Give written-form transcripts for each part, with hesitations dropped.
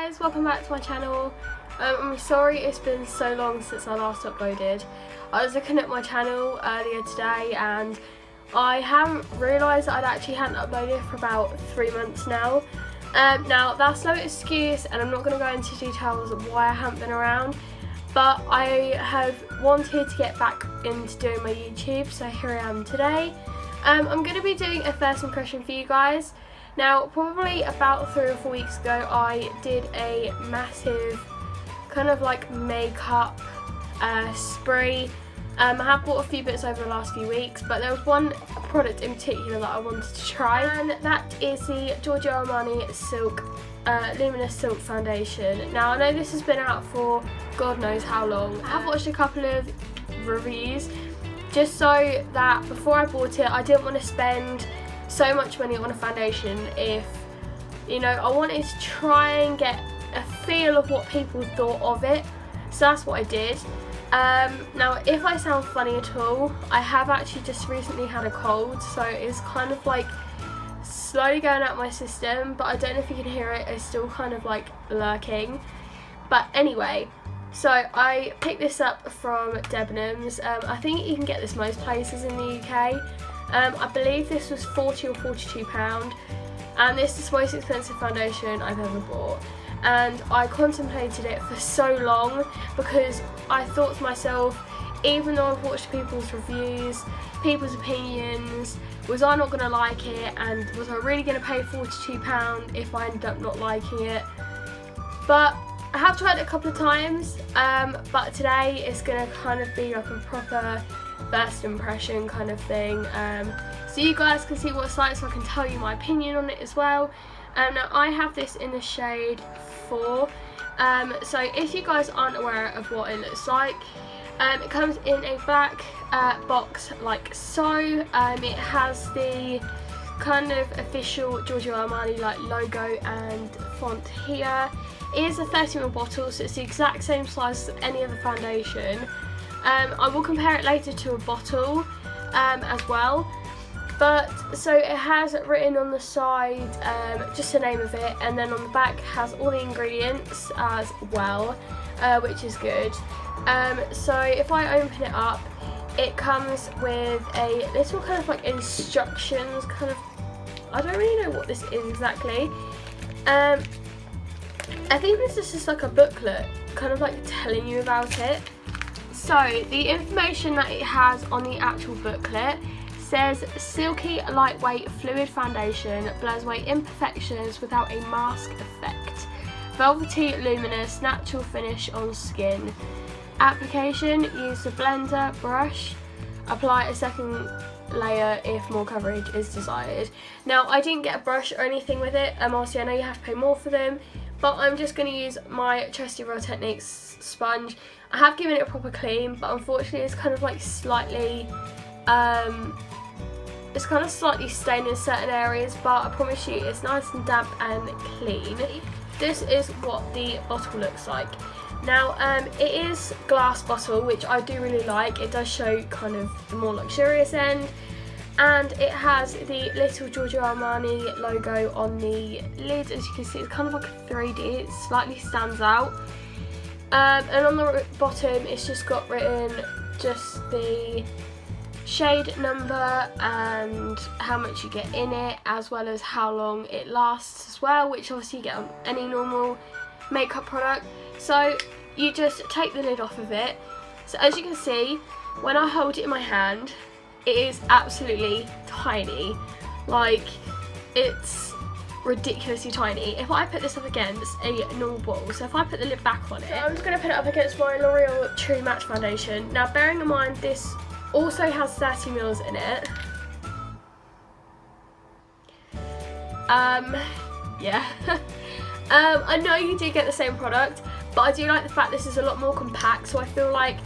guys, welcome back to my channel. I'm sorry it's been so long since I last uploaded. I was looking at my channel earlier today and I haven't realised that I hadn't uploaded for about 3 months now. Now that's no excuse and I'm not going to go into details of why I haven't been around, but I have wanted to get back into doing my YouTube, so here I am today. I'm going to be doing a first impression for you guys. Now, probably about 3 or 4 weeks ago, I did a massive kind of like makeup spree. I have bought a few bits over the last few weeks, but there was one product in particular that I wanted to try, and that is the Giorgio Armani Luminous Silk Foundation. Now, I know this has been out for God knows how long. I have watched a couple of reviews just so that before I bought it, I didn't want to spend so much money on a foundation if, you know, I wanted to try and get a feel of what people thought of it. So that's what I did. Now, if I sound funny at all, I have actually just recently had a cold, so it's kind of like slowly going out my system, but I don't know if you can hear it, it's still kind of like lurking. But anyway, so I picked this up from Debenhams. I think you can get this most places in the UK. I believe this was £40 or £42, and this is the most expensive foundation I've ever bought. And I contemplated it for so long because I thought to myself, even though I've watched people's reviews, people's opinions, was I not going to like it, and was I really going to pay £42 if I ended up not liking it? But I have tried it a couple of times, but today it's going to kind of be like a proper first impression kind of thing, so you guys can see what it's like, so I can tell you my opinion on it as well. Now I have this in the shade 4, so if you guys aren't aware of what it looks like, it comes in a black box like so. It has the kind of official Giorgio Armani like logo and font here. It is a 30ml bottle, so it's the exact same size as any other foundation. I will compare it later to a bottle as well. But so it has written on the side just the name of it, and then on the back has all the ingredients as well, which is good. So if I open it up, it comes with a little kind of like instructions kind of, I don't really know what this is exactly. I think this is just like a booklet kind of like telling you about it. So the information that it has on the actual booklet says silky, lightweight, fluid foundation, blurs away imperfections without a mask effect. Velvety, luminous, natural finish on skin. Application, use the blender brush. Apply a second layer if more coverage is desired. Now, I didn't get a brush or anything with it. Obviously, I know you have to pay more for them, but I'm just going to use my Trusty Real Techniques sponge. I have given it a proper clean, but unfortunately it's kind of like slightly it's kind of slightly stained in certain areas, but I promise you it's nice and damp and clean. This is what the bottle looks like. Now it is glass bottle, which I do really like. It does show kind of the more luxurious end, and it has the little Giorgio Armani logo on the lid. As you can see, it's kind of like a 3D, it slightly stands out. And on the bottom it's just got written just the shade number and how much you get in it, as well as how long it lasts as well, which obviously you get on any normal makeup product. So you just take the lid off of it. So as you can see, when I hold it in my hand, it is absolutely tiny. Like, it's ridiculously tiny. If I put this up against a normal bottle, so if I put the lid back on it, so I'm just going to put it up against my L'Oreal True Match foundation. Now, bearing in mind this also has 30ml in it. Yeah. I know you do get the same product, but I do like the fact this is a lot more compact, so I feel like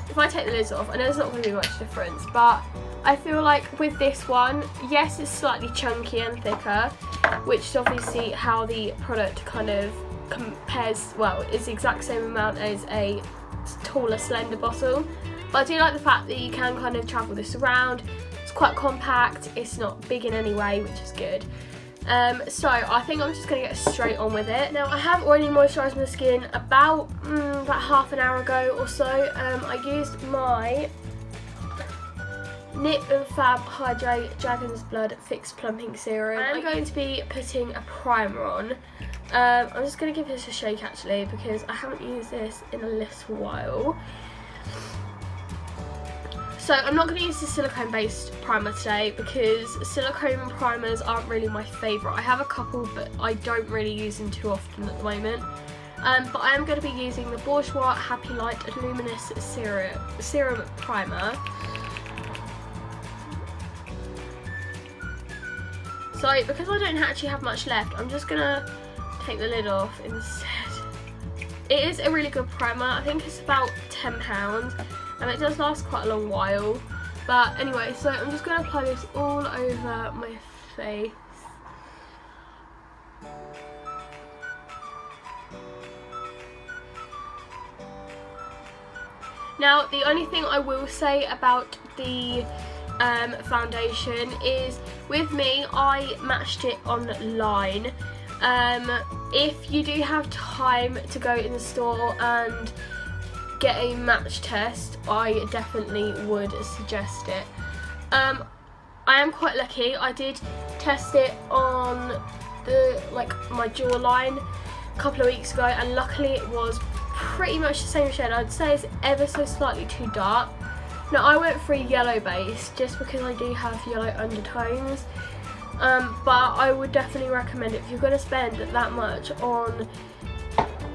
if I take the lids off, I know there's not going to be much difference, but I feel like with this one, yes, it's slightly chunky and thicker, which is obviously how the product kind of compares, well, it's the exact same amount as a taller, slender bottle. But I do like the fact that you can kind of travel this around. It's quite compact, it's not big in any way, which is good. So I think I'm just going to get straight on with it. Now I have already moisturised my skin about half an hour ago or so. I used my Nip and Fab Hydrate Dragon's Blood Fixed Plumping Serum. I'm going to be putting a primer on. I'm just going to give this a shake actually because I haven't used this in a little while. So I'm not going to use the silicone based primer today because silicone primers aren't really my favourite. I have a couple but I don't really use them too often at the moment. But I am going to be using the Bourjois Happy Light Luminous Serum Primer. So because I don't actually have much left, I'm just going to take the lid off instead. It is a really good primer. I think it's about £10 and it does last quite a long while. But anyway, so I'm just going to apply this all over my face. Now the only thing I will say about the foundation is, with me, I matched it online. If you do have time to go in the store and get a match test, I definitely would suggest it. I am quite lucky. I did test it on my jawline a couple of weeks ago, and luckily it was pretty much the same shade. I'd say it's ever so slightly too dark. Now I went for a yellow base just because I do have yellow undertones, but I would definitely recommend it if you're going to spend that much on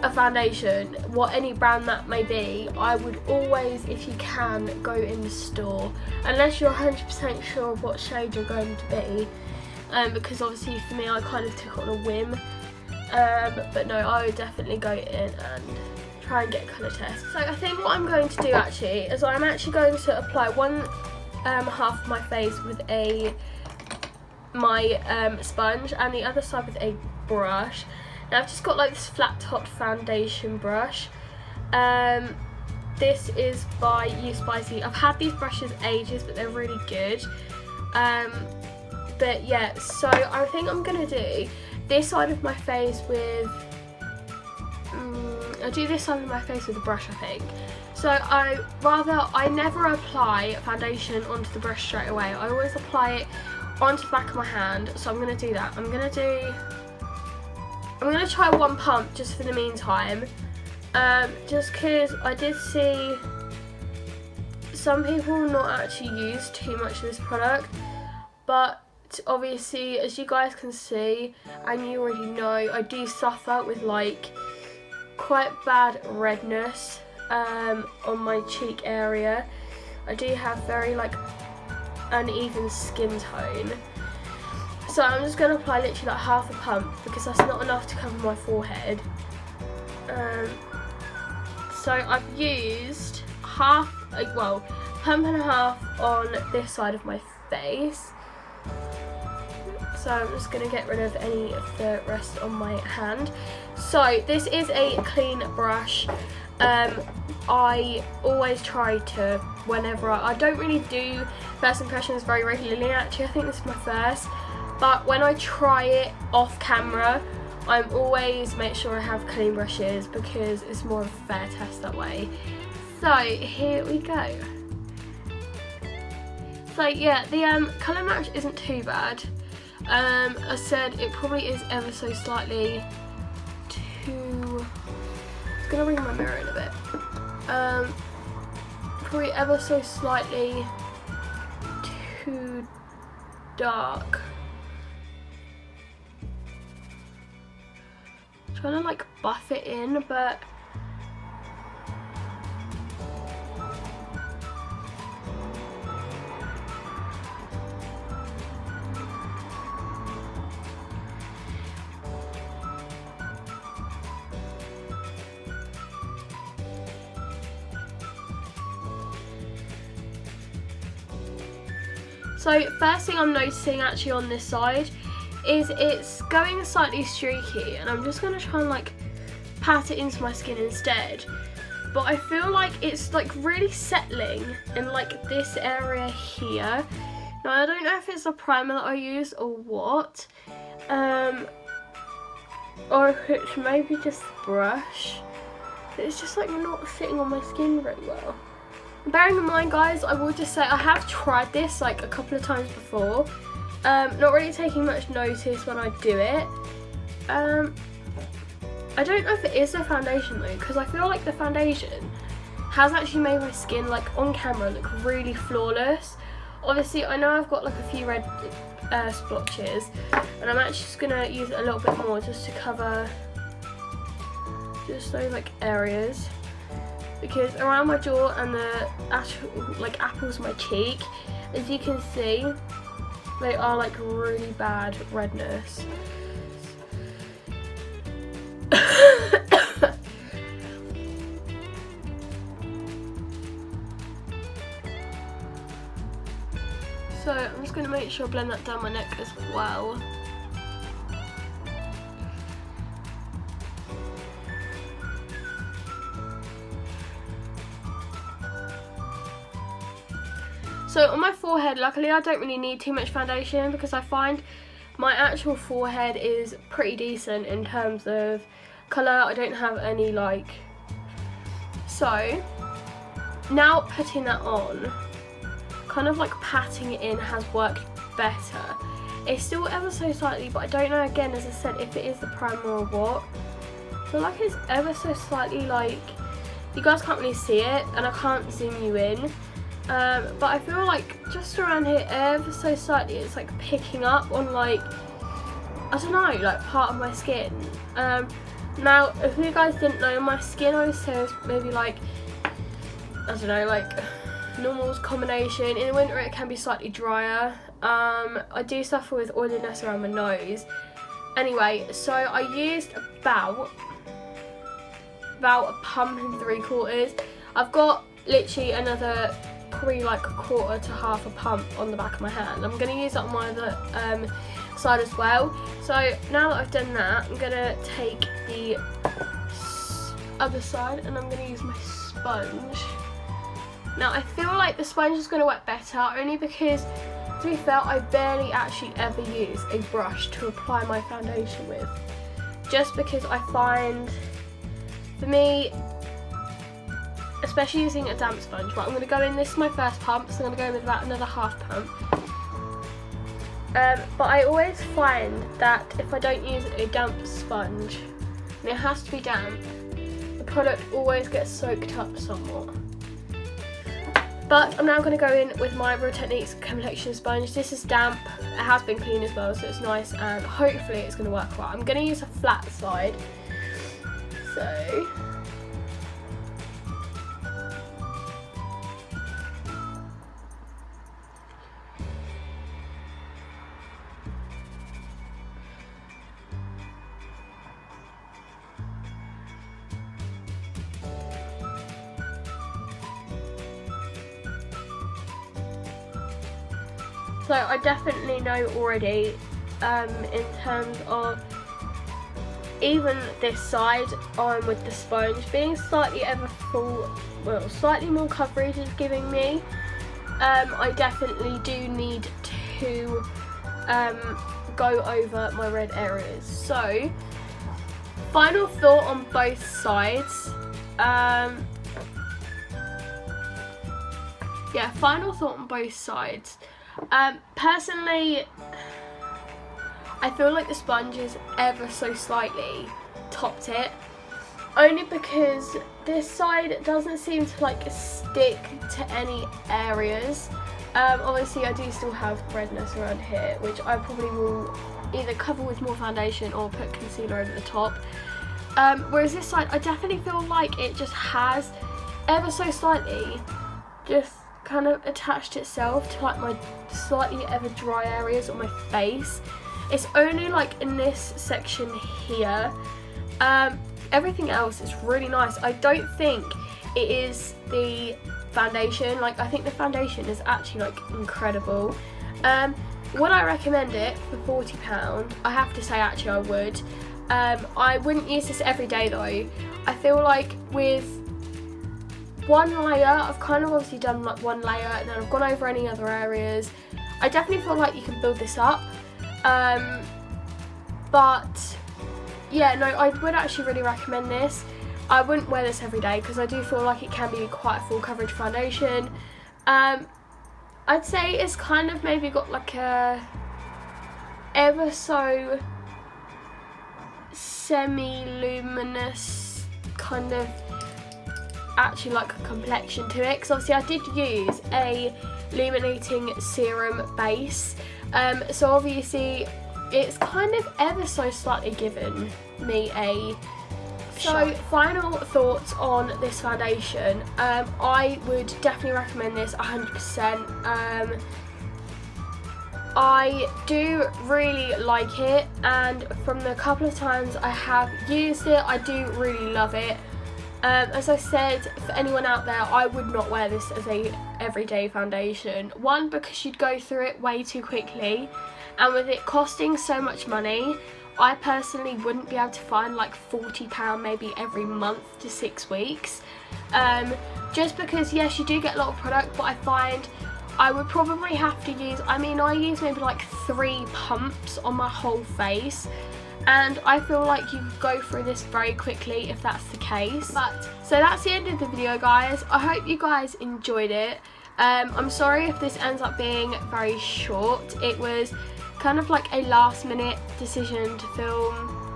a foundation, any brand that may be. I would always, if you can, go in the store unless you're 100% sure of what shade you're going to be, because obviously for me I kind of took it on a whim, but no, I would definitely go in and try and get a colour test. So I think what I'm going to do actually is I'm actually going to apply one half of my face with my sponge and the other side with a brush. Now I've just got like this flat topped foundation brush. This is by You Spicy. I've had these brushes ages but they're really good. But yeah, so I think I'm going to do this side of my face with I'll do this side of my face with a brush, I think. So I never apply foundation onto the brush straight away. I always apply it onto the back of my hand. So I'm going to do that. I'm going to try one pump just for the meantime. Just because I did see some people not actually use too much of this product. But obviously, as you guys can see, and you already know, I do suffer with like quite bad redness on my cheek area. I do have very like uneven skin tone, so I'm just going to apply literally like half a pump because that's not enough to cover my forehead. So I've used pump and a half on this side of my face. So I'm just going to get rid of any of the rest on my hand. So this is a clean brush. I always try to, whenever I don't really do first impressions very regularly, actually I think this is my first, but when I try it off camera, I'm always make sure I have clean brushes because it's more of a fair test that way. So here we go. So yeah, the colour match isn't too bad. I said it probably is ever so slightly too, I'm gonna bring my mirror in a bit. Probably ever so slightly too dark. I'm trying to like buff it in, but so first thing I'm noticing actually on this side is it's going slightly streaky, and I'm just going to try and like pat it into my skin instead. But I feel like it's like really settling in like this area here. Now I don't know if it's the primer that I used or what, or if it's maybe just the brush. It's just like not sitting on my skin very well. Bearing in mind, guys, I will just say I have tried this like a couple of times before. Not really taking much notice when I do it. I don't know if it is the foundation though, because I feel like the foundation has actually made my skin, like on camera, look really flawless. Obviously, I know I've got like a few red splotches, and I'm actually just gonna use it a little bit more just to cover just those like areas, because around my jaw and the actual like apples of my cheek, as you can see, they are like really bad redness. So I'm just going to make sure I blend that down my neck as well. So on my forehead, luckily I don't really need too much foundation, because I find my actual forehead is pretty decent in terms of colour. I don't have any like... So now putting that on, kind of like patting it in has worked better. It's still ever so slightly, but I don't know, again, as I said, if it is the primer or what. I feel like it's ever so slightly, like, you guys can't really see it and I can't zoom you in, but I feel like just around here ever so slightly it's like picking up on, like, I don't know, like part of my skin. Now if you guys didn't know, my skin, I would say, is maybe like, I don't know, like normal's combination. In the winter it can be slightly drier. I do suffer with oiliness around my nose. Anyway, so I used about a pump and 3/4. I've got literally another probably like a quarter to half a pump on the back of my hand. I'm going to use that on my other side as well. So now that I've done that, I'm going to take the other side and I'm going to use my sponge. Now I feel like the sponge is going to work better, only because, to be fair, I barely actually ever use a brush to apply my foundation with. Just because I find, for me, especially using a damp sponge, right, I'm going to go in, this is my first pump, so I'm going to go in with about another half pump. But I always find that if I don't use a damp sponge, and it has to be damp, the product always gets soaked up somewhat. But I'm now going to go in with my Real Techniques complexion sponge. This is damp, it has been clean as well, so it's nice, and hopefully it's going to work well. I'm going to use a flat side, so... So I definitely know already, in terms of even this side on with the sponge being slightly slightly more coverage is giving me. I definitely do need to go over my red areas. So final thought on both sides. Yeah, final thought on both sides. Personally, I feel like the sponge is ever so slightly topped it, only because this side doesn't seem to like stick to any areas. Obviously I do still have redness around here, which I probably will either cover with more foundation or put concealer over the top. Whereas this side, I definitely feel like it just has ever so slightly just kind of attached itself to like my slightly ever dry areas on my face. It's only like in this section here. Everything else is really nice. I don't think it is the foundation. Like, I think the foundation is actually like incredible. Would I recommend it for £40? I have to say, actually I would. I wouldn't use this every day though. I feel like with one layer, I've kind of obviously done like one layer and then I've gone over any other areas. I definitely feel like you can build this up. But yeah, no, I would actually really recommend this. I wouldn't wear this every day because I do feel like it can be quite a full coverage foundation. I'd say it's kind of maybe got like a ever so semi-luminous kind of actually like a complexion to it, because obviously I did use a illuminating serum base, so obviously it's kind of ever so slightly given me a So final thoughts on this foundation. I would definitely recommend this 100%. I do really like it, and from the couple of times I have used it, I do really love it. As I said, for anyone out there, I would not wear this as a everyday foundation. One, because you'd go through it way too quickly, and with it costing so much money, I personally wouldn't be able to find like £40 maybe every month to 6 weeks. Just because, yes, you do get a lot of product, but I find I would probably have to use, I use maybe like 3 pumps on my whole face, and I feel like you go through this very quickly if that's the case. But so that's the end of the video, guys. I hope you guys enjoyed it. I'm sorry if this ends up being very short. It was kind of like a last minute decision to film,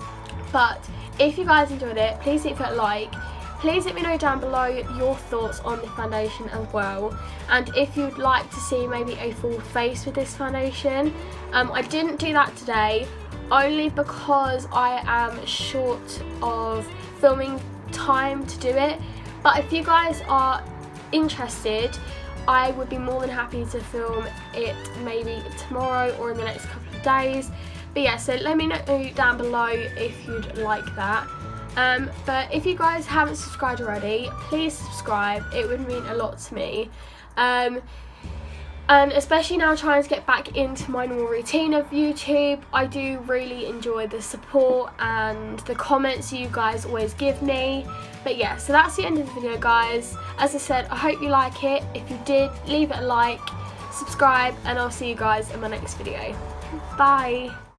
but if you guys enjoyed it, please leave it a like. Please let me know down below your thoughts on the foundation as well, and if you'd like to see maybe a full face with this foundation. I didn't do that today only because I am short of filming time to do it, but if you guys are interested, I would be more than happy to film it maybe tomorrow or in the next couple of days. But yeah, so let me know down below if you'd like that. But if you guys haven't subscribed already, please subscribe. It would mean a lot to me. And especially now trying to get back into my normal routine of YouTube, I do really enjoy the support and the comments you guys always give me. But yeah, so that's the end of the video, guys. As I said, I hope you like it. If you did, leave it a like, subscribe, and I'll see you guys in my next video. Bye.